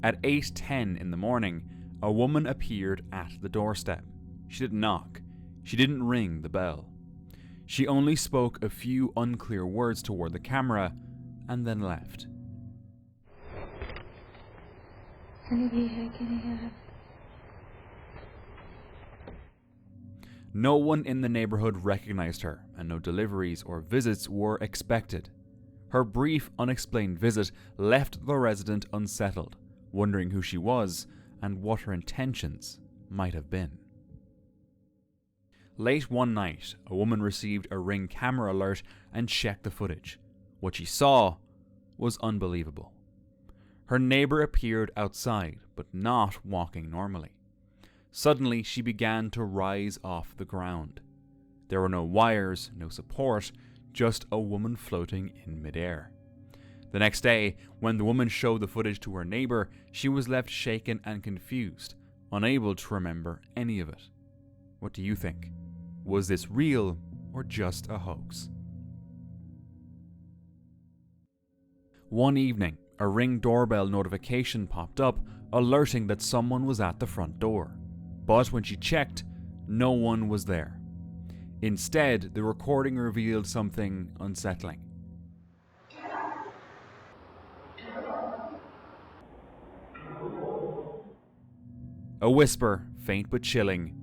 At 8:10 in the morning, a woman appeared at the doorstep. She didn't knock. She didn't ring the bell. She only spoke a few unclear words toward the camera and then left. No one in the neighborhood recognized her, and no deliveries or visits were expected. Her brief, unexplained visit left the resident unsettled, wondering who she was and what her intentions might have been. Late one night, a woman received a Ring camera alert and checked the footage. What she saw was unbelievable. Her neighbor appeared outside, but not walking normally. Suddenly, she began to rise off the ground. There were no wires, no support, just a woman floating in midair. The next day, when the woman showed the footage to her neighbor, she was left shaken and confused, unable to remember any of it. What do you think? Was this real or just a hoax? One evening, a Ring doorbell notification popped up, alerting that someone was at the front door. But when she checked, no one was there. Instead, the recording revealed something unsettling. A whisper, faint but chilling,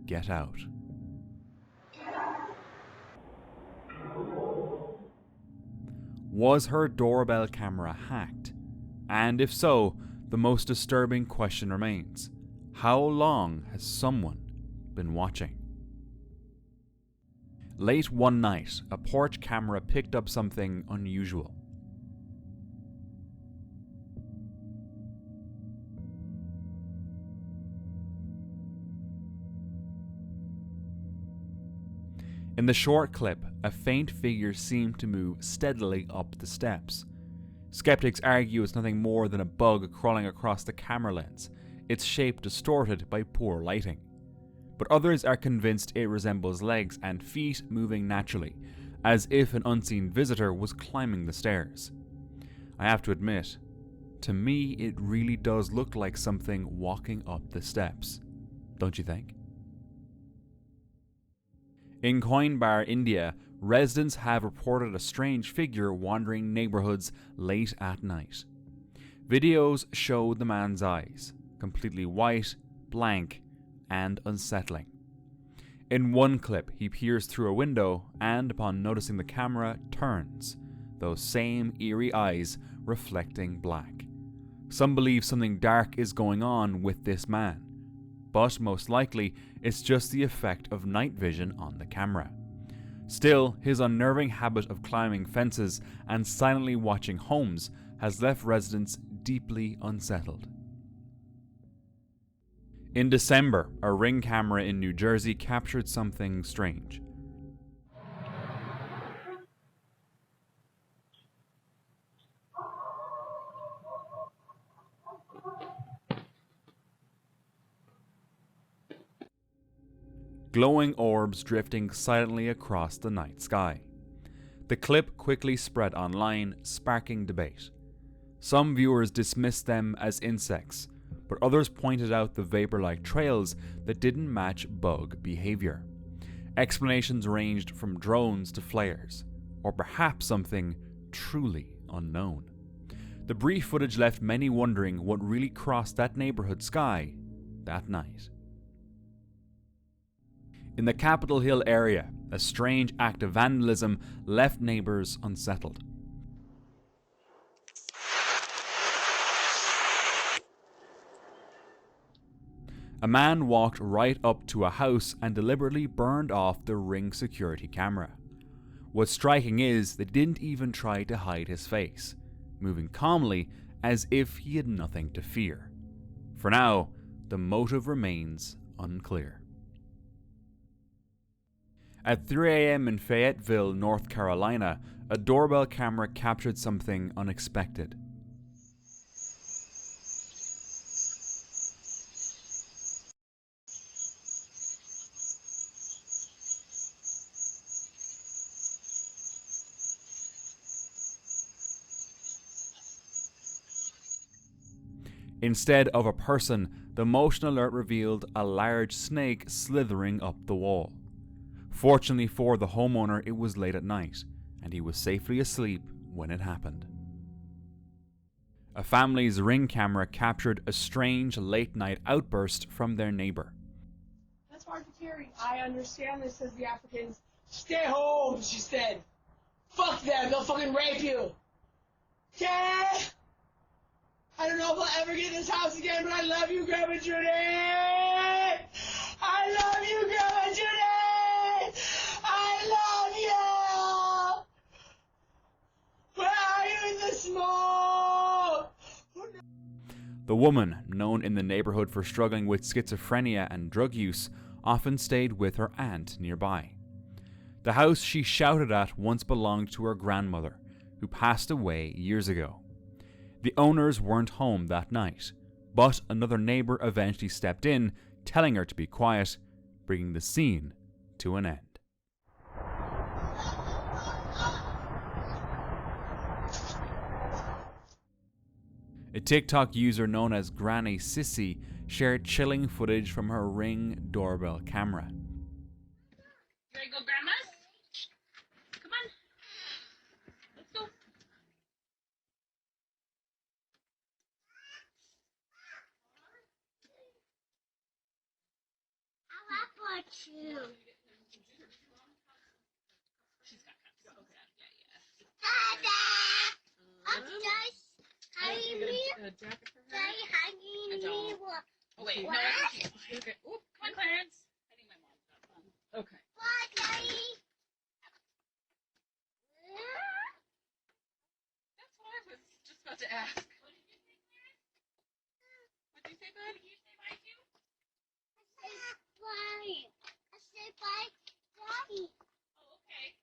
"Get out." Was her doorbell camera hacked? And if so, the most disturbing question remains: how long has someone been watching? Late one night, a porch camera picked up something unusual. In the short clip, a faint figure seemed to move steadily up the steps. Skeptics argue it's nothing more than a bug crawling across the camera lens, its shape distorted by poor lighting. But others are convinced it resembles legs and feet moving naturally, as if an unseen visitor was climbing the stairs. I have to admit, to me it really does look like something walking up the steps. Don't you think? In Coimbatore, India, residents have reported a strange figure wandering neighborhoods late at night. Videos show the man's eyes, completely white, blank, and unsettling. In one clip, he peers through a window and, upon noticing the camera, turns, those same eerie eyes reflecting black. Some believe something dark is going on with this man, but most likely it's just the effect of night vision on the camera. Still, his unnerving habit of climbing fences and silently watching homes has left residents deeply unsettled. In December, a Ring camera in New Jersey captured something strange. Glowing orbs drifting silently across the night sky. The clip quickly spread online, sparking debate. Some viewers dismissed them as insects, but others pointed out the vapor-like trails that didn't match bug behavior. Explanations ranged from drones to flares, or perhaps something truly unknown. The brief footage left many wondering what really crossed that neighborhood sky that night. In the Capitol Hill area, a strange act of vandalism left neighbors unsettled. A man walked right up to a house and deliberately burned off the Ring security camera. What's striking is they didn't even try to hide his face, moving calmly as if he had nothing to fear. For now, the motive remains unclear. At 3 a.m. in Fayetteville, North Carolina, a doorbell camera captured something unexpected. Instead of a person, the motion alert revealed a large snake slithering up the wall. Fortunately for the homeowner, it was late at night, and he was safely asleep when it happened. A family's Ring camera captured a strange late-night outburst from their neighbor. That's hard to carry. I understand this, says the Africans. Stay home, she said. Fuck them, they'll fucking rape you. Yeah! I don't know if I'll ever get in this house again, but I love you, Grandma Judy! I love you, Grandma Judy! I love you! Where are you in the smoke? The woman, known in the neighborhood for struggling with schizophrenia and drug use, often stayed with her aunt nearby. The house she shouted at once belonged to her grandmother, who passed away years ago. The owners weren't home that night, but another neighbor eventually stepped in, telling her to be quiet, bringing the scene to an end. A TikTok user known as Granny Sissy shared chilling footage from her Ring doorbell camera. You ready to go, Grandma? Come on. Let's go. I want porch too. I'm just hanging me. Daddy hanging me. Oh, wait. No, okay. Oop, come on, Clarence. I think my mom's got one. Okay. Bye, Daddy. That's what I was just about to ask. What did you say, Clarence? What did you say, bud? Did you say bye too? I said bye. I said bye, Daddy. Oh, okay.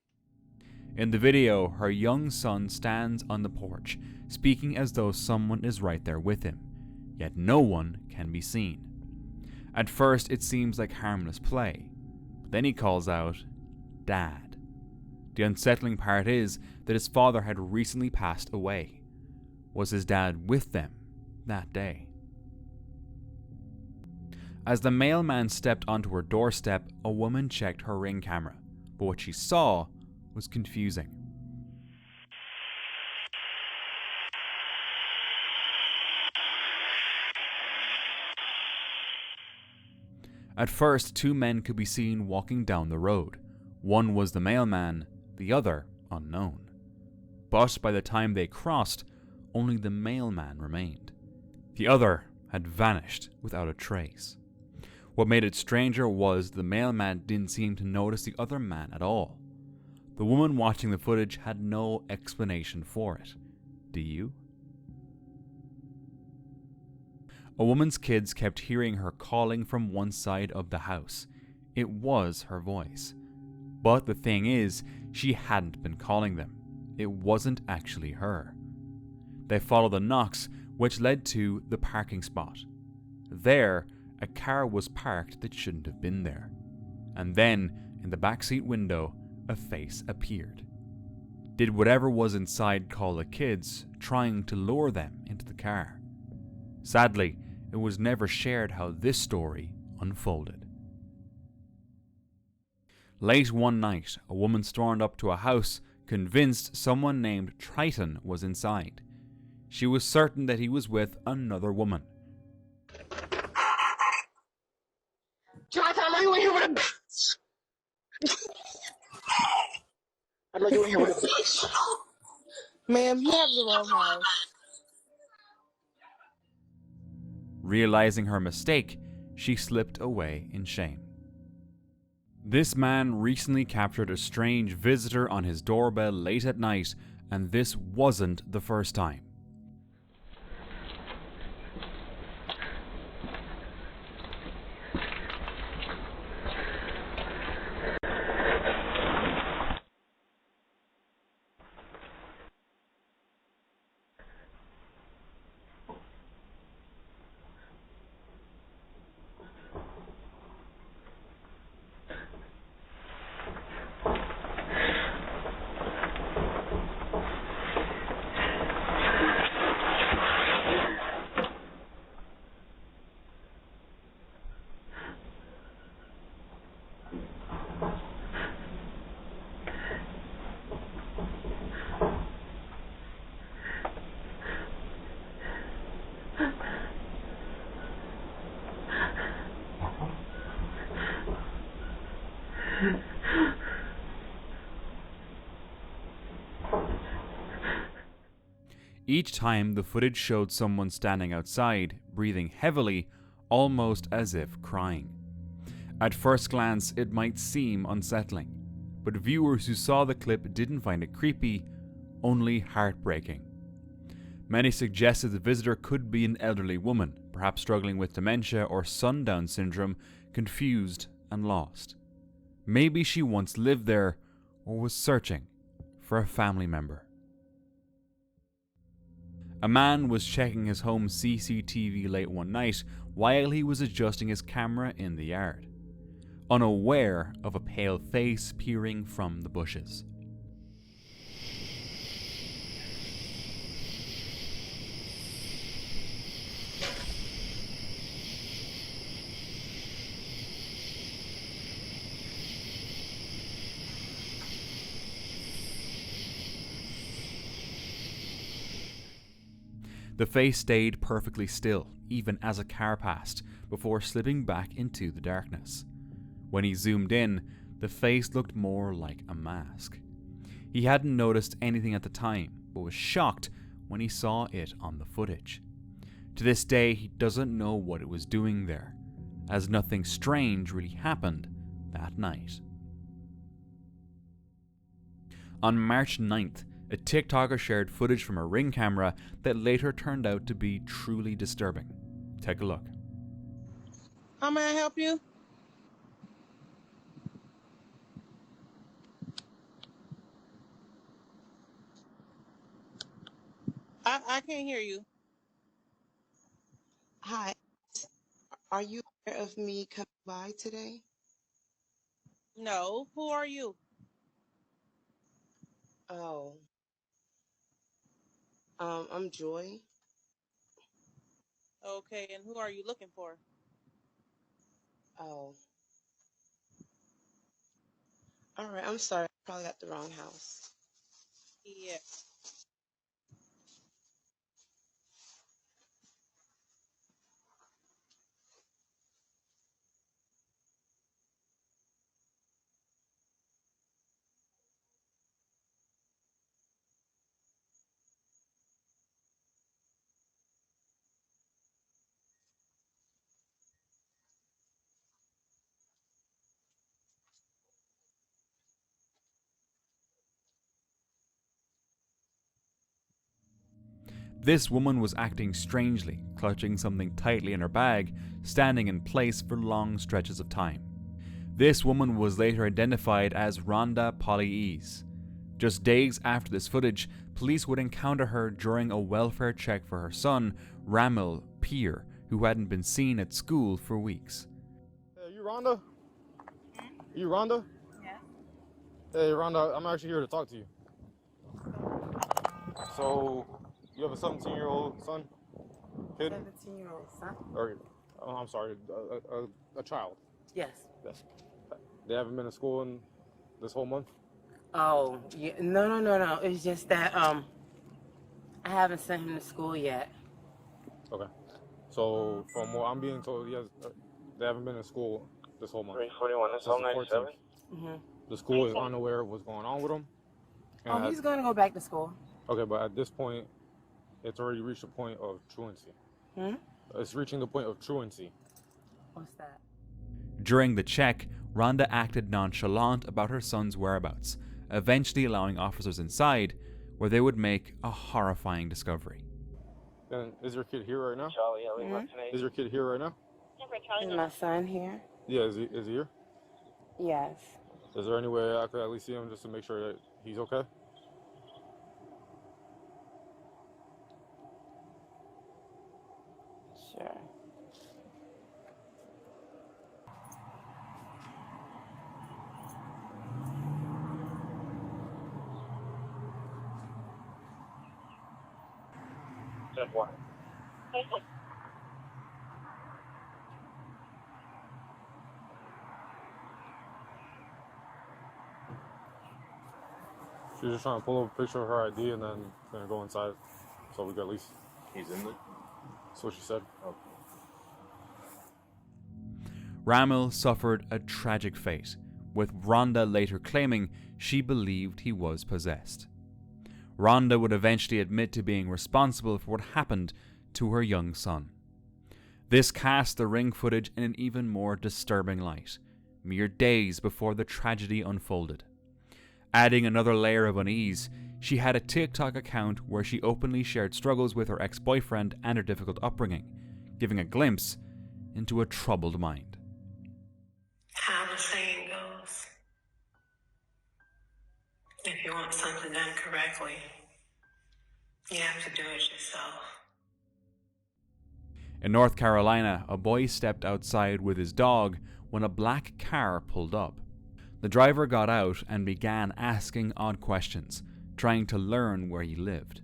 In the video, her young son stands on the porch, speaking as though someone is right there with him, yet no one can be seen. At first, it seems like harmless play, but then he calls out, "Dad." The unsettling part is that his father had recently passed away. Was his dad with them that day? As the mailman stepped onto her doorstep, a woman checked her Ring camera, but what she saw was confusing. At first, two men could be seen walking down the road. One was the mailman, the other unknown. But by the time they crossed, only the mailman remained. The other had vanished without a trace. What made it stranger was the mailman didn't seem to notice the other man at all. The woman watching the footage had no explanation for it. Do you? A woman's kids kept hearing her calling from one side of the house. It was her voice. But the thing is, she hadn't been calling them. It wasn't actually her. They followed the knocks, which led to the parking spot. There, a car was parked that shouldn't have been there. And then, in the backseat window, a face appeared. Did whatever was inside call the kids, trying to lure them into the car? Sadly, it was never shared how this story unfolded. Late one night, a woman stormed up to a house, convinced someone named Triton was inside. She was certain that he was with another woman. Jonathan, I know you were here with a bitch. I know you were here with a bitch. Ma'am, you have the wrong house. Realizing her mistake, she slipped away in shame. This man recently captured a strange visitor on his doorbell late at night, and this wasn't the first time. Each time the footage showed someone standing outside, breathing heavily, almost as if crying. At first glance, it might seem unsettling, but viewers who saw the clip didn't find it creepy, only heartbreaking. Many suggested the visitor could be an elderly woman, perhaps struggling with dementia or sundown syndrome, confused and lost. Maybe she once lived there or was searching for a family member. A man was checking his home CCTV late one night while he was adjusting his camera in the yard, unaware of a pale face peering from the bushes. The face stayed perfectly still, even as a car passed, before slipping back into the darkness. When he zoomed in, the face looked more like a mask. He hadn't noticed anything at the time, but was shocked when he saw it on the footage. To this day, he doesn't know what it was doing there, as nothing strange really happened that night. On March 9th, a TikToker shared footage from a Ring camera that later turned out to be truly disturbing. Take a look. How may I help you? I can't hear you. Hi, are you aware of me coming by today? No. Who are you? Oh, I'm Joy. Okay, and who are you looking for? Oh, all right, I'm sorry. I probably got the wrong house. Yeah. This woman was acting strangely, clutching something tightly in her bag, standing in place for long stretches of time. This woman was later identified as Rhonda Polly-Ease. Just days after this footage, police would encounter her during a welfare check for her son, Ramil Peer, who hadn't been seen at school for weeks. Hey, you Rhonda? You Rhonda? Yeah. Hey, Rhonda, I'm actually here to talk to you. So, you have a 17-year-old son? Kid? 17-year-old son? Or, I'm sorry, a child. Yes. Yes. They haven't been to school in this whole month? Oh, yeah. No. It's just that I haven't sent him to school yet. Okay. So, from what I'm being told, they haven't been to school this whole month. 341, that's all 97? Mm-hmm. The school is unaware of what's going on with him. Oh, he's going to go back to school. Okay, but at this point, it's already reached a point of truancy. Hmm? It's reaching the point of truancy. What's that? During the check, Rhonda acted nonchalant about her son's whereabouts, eventually allowing officers inside, where they would make a horrifying discovery. And is your kid here right now? Charlie, yeah, leave Mhm. Is your kid here right now? Is my son here? Yeah, is he here? Yes. Is there any way I could at least see him just to make sure that he's okay? Sure. Just one. She's just trying to pull up a picture of her ID and then gonna go inside so we can at least. He's in the. That's what she said. Ramil suffered a tragic fate with Rhonda later claiming she believed he was possessed. Rhonda would eventually admit to being responsible for what happened to her young son. This cast the ring footage in an even more disturbing light, mere days before the tragedy unfolded. Adding another layer of unease, she had a TikTok account where she openly shared struggles with her ex-boyfriend and her difficult upbringing, giving a glimpse into a troubled mind. How the saying goes, if you want something done correctly, you have to do it yourself. In North Carolina, a boy stepped outside with his dog when a black car pulled up. The driver got out and began asking odd questions, trying to learn where he lived.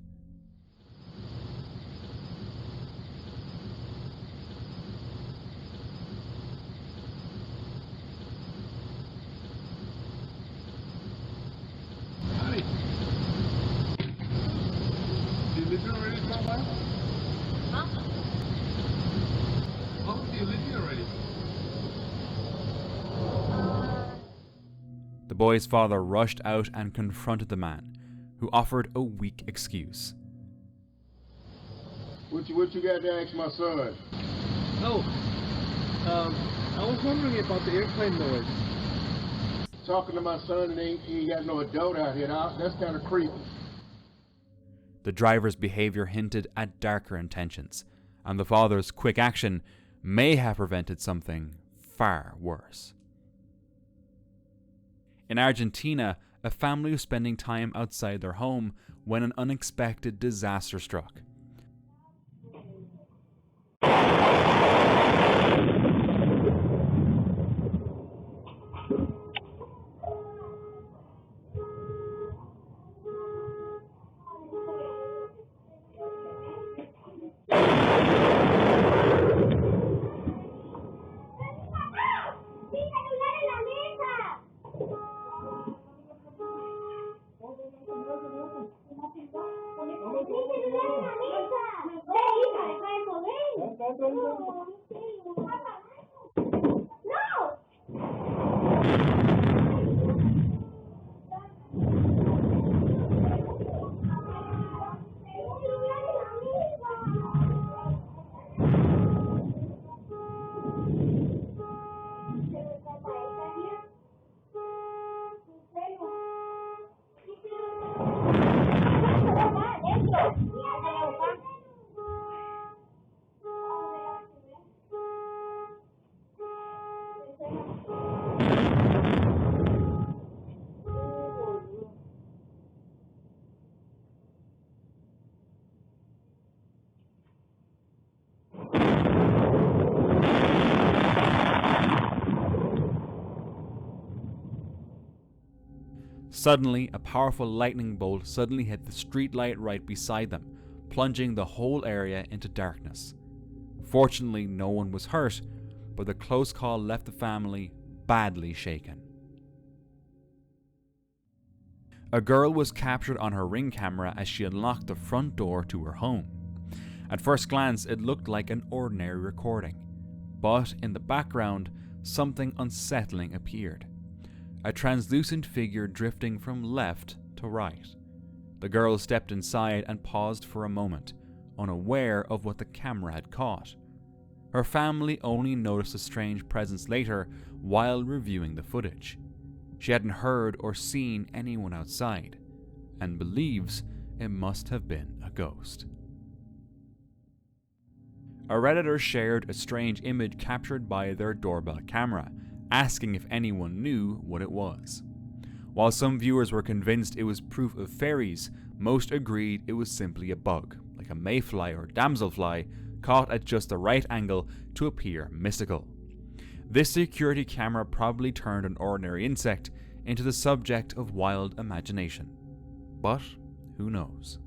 The boy's father rushed out and confronted the man, who offered a weak excuse. What you got to ask my son? Oh, I was wondering about the airplane noise. Talking to my son and he ain't got no adult out here. That's kind of creepy. The driver's behavior hinted at darker intentions, and the father's quick action may have prevented something far worse. In Argentina, a family was spending time outside their home when an unexpected disaster struck. Suddenly, a powerful lightning bolt suddenly hit the streetlight right beside them, plunging the whole area into darkness. Fortunately, no one was hurt, but the close call left the family badly shaken. A girl was captured on her Ring camera as she unlocked the front door to her home. At first glance, it looked like an ordinary recording, but in the background, something unsettling appeared. A translucent figure drifting from left to right. The girl stepped inside and paused for a moment, unaware of what the camera had caught. Her family only noticed a strange presence later while reviewing the footage. She hadn't heard or seen anyone outside, and believes it must have been a ghost. A Redditor shared a strange image captured by their doorbell camera, asking if anyone knew what it was. While some viewers were convinced it was proof of fairies, most agreed it was simply a bug, like a mayfly or damselfly, caught at just the right angle to appear mystical. This security camera probably turned an ordinary insect into the subject of wild imagination. But who knows?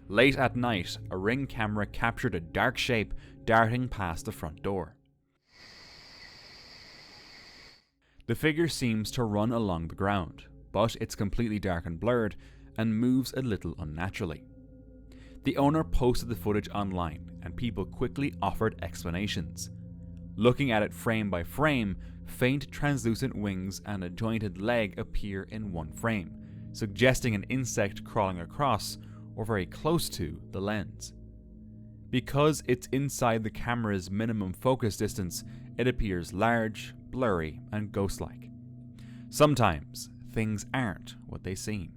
Late at night, a Ring camera captured a dark shape darting past the front door. The figure seems to run along the ground, but it's completely dark and blurred and moves a little unnaturally. The owner posted the footage online, and people quickly offered explanations. Looking at it frame by frame, faint translucent wings and a jointed leg appear in one frame, suggesting an insect crawling across or very close to the lens. Because it's inside the camera's minimum focus distance, it appears large, blurry, and ghost-like. Sometimes, things aren't what they seem.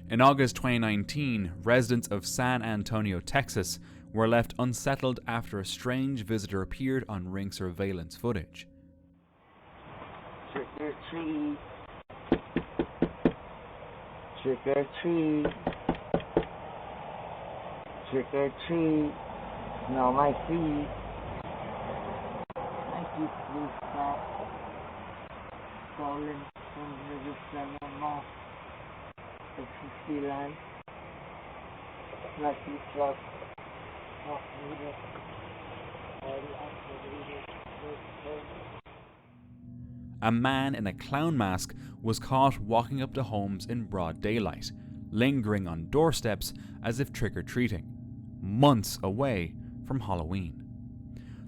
In August 2019, residents of San Antonio, Texas, were left unsettled after a strange visitor appeared on Ring surveillance footage. Trick or treat. Trick or treat. Trick or treat. Smell my feet. My feet blue stop. Stolen from the sun of moth. It's a sea life. Lucky truck. Off needle. A man in a clown mask was caught walking up to homes in broad daylight, lingering on doorsteps as if trick-or-treating, months away from Halloween.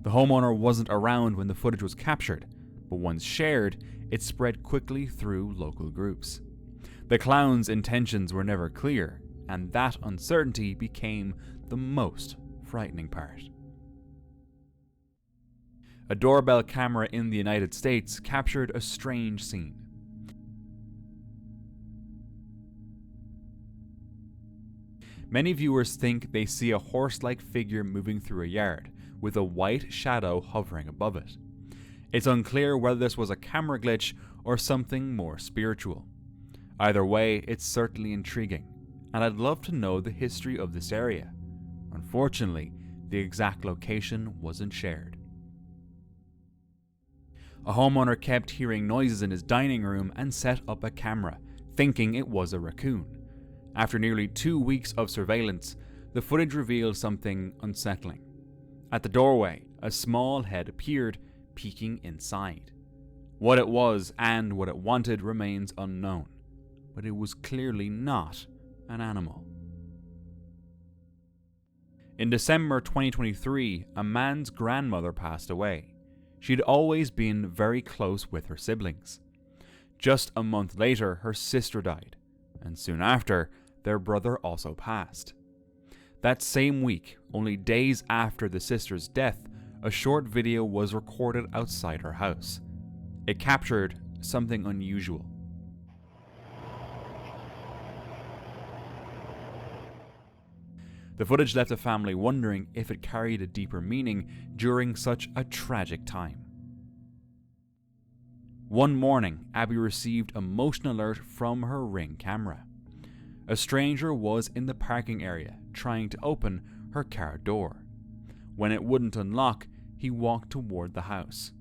The homeowner wasn't around when the footage was captured, but once shared, it spread quickly through local groups. The clown's intentions were never clear, and that uncertainty became the most frightening part. A doorbell camera in the United States captured a strange scene. Many viewers think they see a horse-like figure moving through a yard, with a white shadow hovering above it. It's unclear whether this was a camera glitch or something more spiritual. Either way, it's certainly intriguing, and I'd love to know the history of this area. Unfortunately, the exact location wasn't shared. A homeowner kept hearing noises in his dining room and set up a camera, thinking it was a raccoon. After nearly 2 weeks of surveillance, the footage revealed something unsettling. At the doorway, a small head appeared, peeking inside. What it was and what it wanted remains unknown, but it was clearly not an animal. In December 2023, a man's grandmother passed away. She'd always been very close with her siblings. Just a month later, her sister died, and soon after, their brother also passed. That same week, only days after the sister's death, a short video was recorded outside her house. It captured something unusual. The footage left the family wondering if it carried a deeper meaning during such a tragic time. One morning, Abby received a motion alert from her Ring camera. A stranger was in the parking area trying to open her car door. When it wouldn't unlock, he walked toward the house.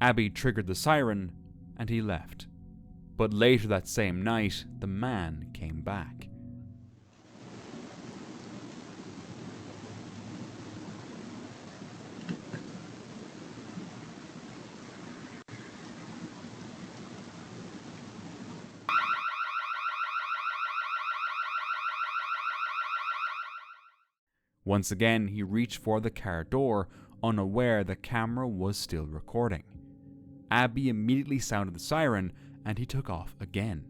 Abby triggered the siren, and he left. But later that same night, the man came back. Once again, he reached for the car door, unaware the camera was still recording. Abby immediately sounded the siren, and he took off again.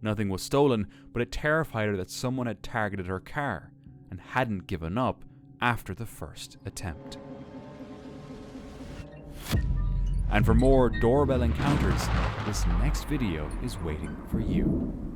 Nothing was stolen, but it terrified her that someone had targeted her car and hadn't given up after the first attempt. And for more doorbell encounters, this next video is waiting for you.